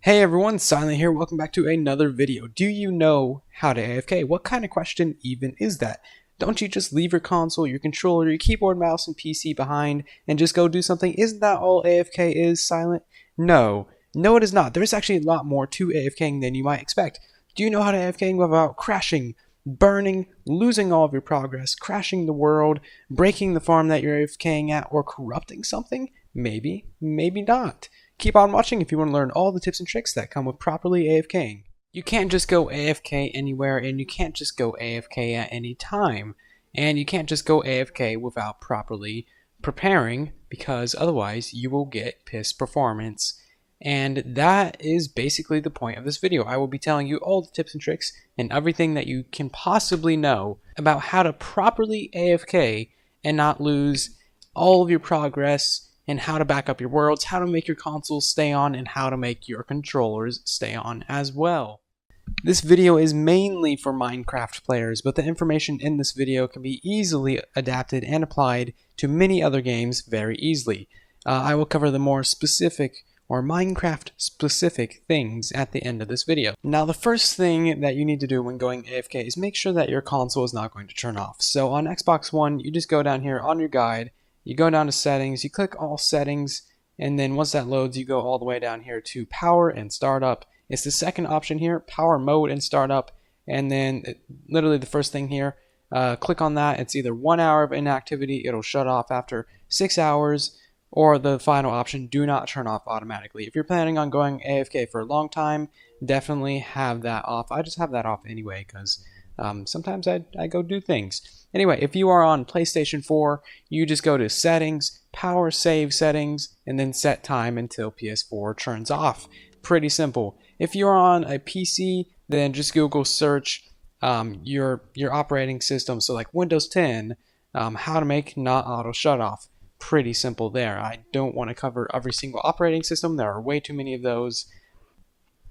Hey everyone, Silent here. Welcome back to another video. Do you know how to AFK? What kind of question even is that? Don't you just leave your console, your controller, your keyboard, mouse, and PC behind and just go do something? Isn't that all AFK is, Silent? No. No, it is not. There's actually a lot more to AFKing than you might expect. Do you know how to AFK without crashing, burning, losing all of your progress, crashing the world, breaking the farm that you're AFKing at, or corrupting something? Maybe, maybe not. Keep on watching if you want to learn all the tips and tricks that come with properly AFKing. You can't just go AFK anywhere, and you can't just go AFK at any time. And you can't just go AFK without properly preparing, because otherwise you will get piss performance. And that is basically the point of this video. I will be telling you all the tips and tricks and everything that you can possibly know about how to properly AFK and not lose all of your progress, and how to back up your worlds, how to make your consoles stay on, and how to make your controllers stay on as well. This video is mainly for Minecraft players, but the information in this video can be easily adapted and applied to many other games very easily. I will cover the more specific or Minecraft specific things at the end of this video. Now the first thing that you need to do when going AFK is make sure that your console is not going to turn off. So on Xbox One, you just go down here on your guide, you go down to settings, you click all settings, and then once that loads, you go all the way down here to power and startup. It's the second option here, power mode and startup, and then literally the first thing here, click on that. It's either 1 hour of inactivity, it'll shut off after 6 hours, or the final option, do not turn off automatically. If you're planning on going AFK for a long time, definitely have that off. I just have that off anyway because sometimes I go do things. Anyway, if you are on PlayStation 4, you just go to settings, power save settings, and then set time until PS4 turns off. Pretty simple. If you're on a PC, then just Google search your operating system. So like Windows 10, how to make not auto shut off. Pretty simple there. I don't want to cover every single operating system. There are way too many of those.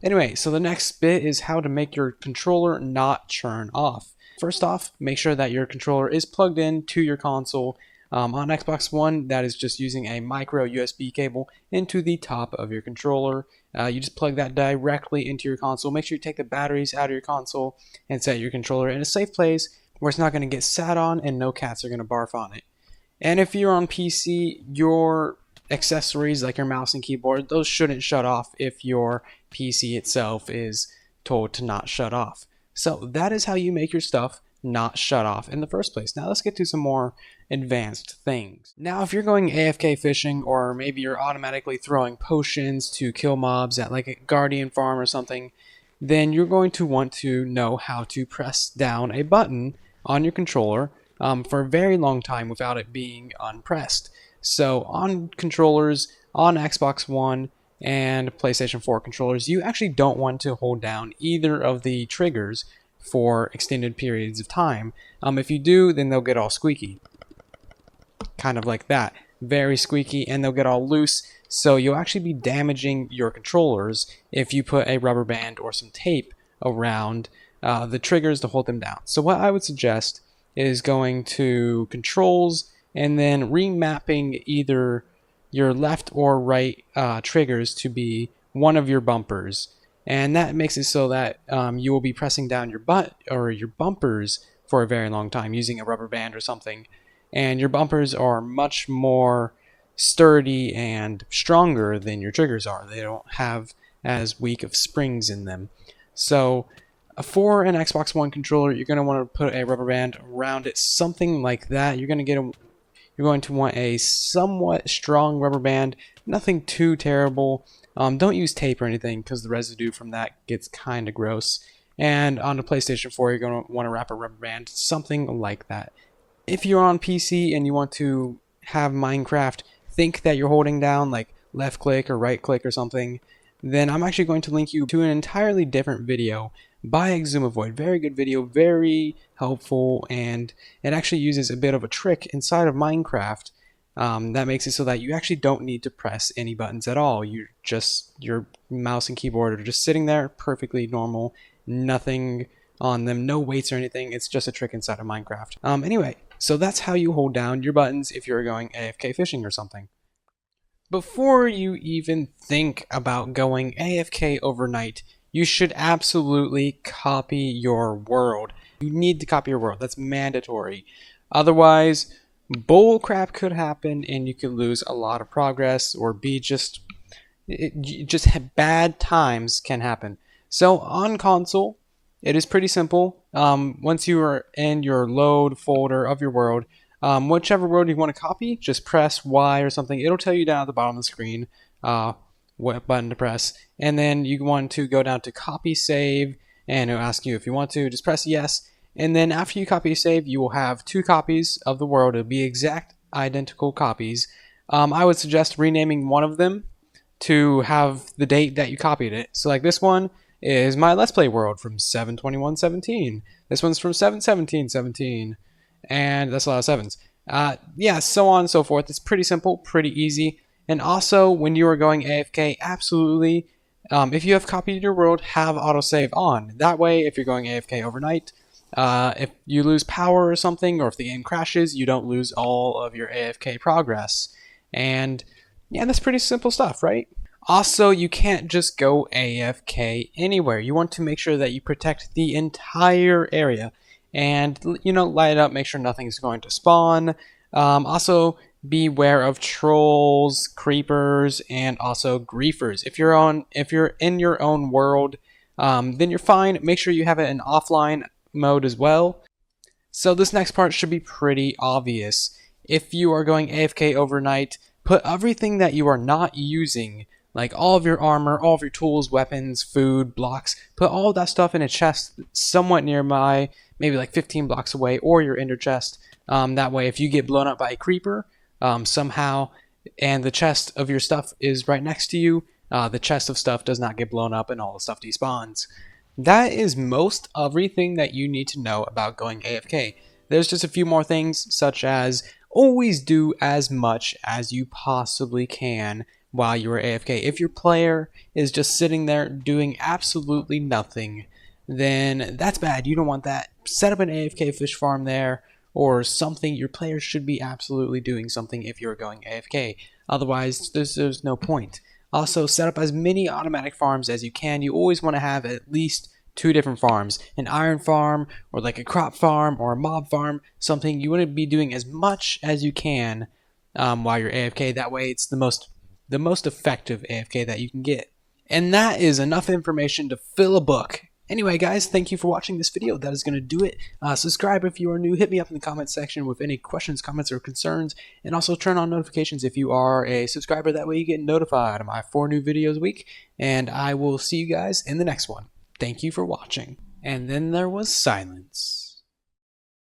Anyway, so the next bit is how to make your controller not turn off. First off, make sure that your controller is plugged in to your console. On Xbox One, that is just using a micro USB cable into the top of your controller. You just plug that directly into your console. Make sure you take the batteries out of your console and set your controller in a safe place where it's not going to get sat on and no cats are going to barf on it. And if you're on PC, your accessories like your mouse and keyboard, those shouldn't shut off if your PC itself is told to not shut off. So that is how you make your stuff not shut off in the first place. Now let's get to some more advanced things. Now if you're going AFK fishing, or maybe you're automatically throwing potions to kill mobs at like a guardian farm or something, then you're going to want to know how to press down a button on your controller for a very long time without it being unpressed. So on controllers, on Xbox One and PlayStation 4 controllers, you actually don't want to hold down either of the triggers for extended periods of time. If you do, then they'll get all squeaky. Kind of like that. Very squeaky, and they'll get all loose, so you'll actually be damaging your controllers if you put a rubber band or some tape around the triggers to hold them down. So what I would suggest is going to controls and then remapping either your left or right triggers to be one of your bumpers, and that makes it so that you will be pressing down your butt or your bumpers for a very long time using a rubber band or something, and your bumpers are much more sturdy and stronger than your triggers are. They don't have as weak of springs in them. So for an Xbox One controller, you're going to want to put a rubber band around it, something like that. You're going to want a somewhat strong rubber band, nothing too terrible. Don't use tape or anything because the residue from that gets kind of gross. And on the PlayStation 4, you're going to want to wrap a rubber band, something like that. If you're on PC and you want to have Minecraft think that you're holding down like left click or right click or something, then I'm actually going to link you to an entirely different video by Exumavoid. Very good video, very helpful, and it actually uses a bit of a trick inside of Minecraft that makes it so that you actually don't need to press any buttons at all. Your mouse and keyboard are just sitting there perfectly normal, nothing on them, no weights or anything. It's just a trick inside of Minecraft. Anyway, so that's how you hold down your buttons if you're going AFK fishing or something. Before you even think about going AFK overnight, you should absolutely copy your world. You need to copy your world. That's mandatory. Otherwise, bullcrap could happen and you could lose a lot of progress or be just bad times can happen. So on console, it is pretty simple. Once you are in your load folder of your world, whichever world you want to copy, just press Y or something. It'll tell you down at the bottom of the screen what button to press. And then you want to go down to copy save, and it'll ask you if you want to. Just press yes. And then after you copy save, you will have 2 copies of the world. It'll be exact identical copies. I would suggest renaming one of them to have the date that you copied it. So like this one is my Let's Play world from 7/21/17. This one's from 7/17/17. And that's a lot of 7s. Yeah, so on and so forth. It's pretty simple, pretty easy. And also, when you are going AFK, absolutely, if you have copied your world, have autosave on. That way, if you're going AFK overnight, if you lose power or something, or if the game crashes, you don't lose all of your AFK progress. And yeah, that's pretty simple stuff, right? Also, you can't just go AFK anywhere. You want to make sure that you protect the entire area. And, light it up, make sure nothing's going to spawn. Also, beware of trolls, creepers, and also griefers. If you're in your own world, then you're fine. Make sure you have it in offline mode as well. So this next part should be pretty obvious. If you are going AFK overnight, put everything that you are not using, like all of your armor, all of your tools, weapons, food, blocks, put all that stuff in a chest somewhat nearby, maybe like 15 blocks away, or your ender chest. That way, if you get blown up by a creeper somehow, and the chest of your stuff is right next to you, the chest of stuff does not get blown up and all the stuff despawns. That is most everything that you need to know about going AFK. There's just a few more things, such as always do as much as you possibly can while you are AFK. If your player is just sitting there doing absolutely nothing, then that's bad. You don't want that. Set up an AFK fish farm there or something. Your players should be absolutely doing something if you're going AFK. Otherwise, there's no point. Also, set up as many automatic farms as you can. You always want to have at least 2 different farms. An iron farm, or like a crop farm, or a mob farm. Something you want to be doing as much as you can while you're AFK. That way it's the most effective AFK that you can get. And that is enough information to fill a book. Anyway, guys, thank you for watching this video. That is going to do it. Subscribe if you are new. Hit me up in the comment section with any questions, comments, or concerns. And also turn on notifications if you are a subscriber. That way you get notified of my 4 new videos a week. And I will see you guys in the next one. Thank you for watching. And then there was silence.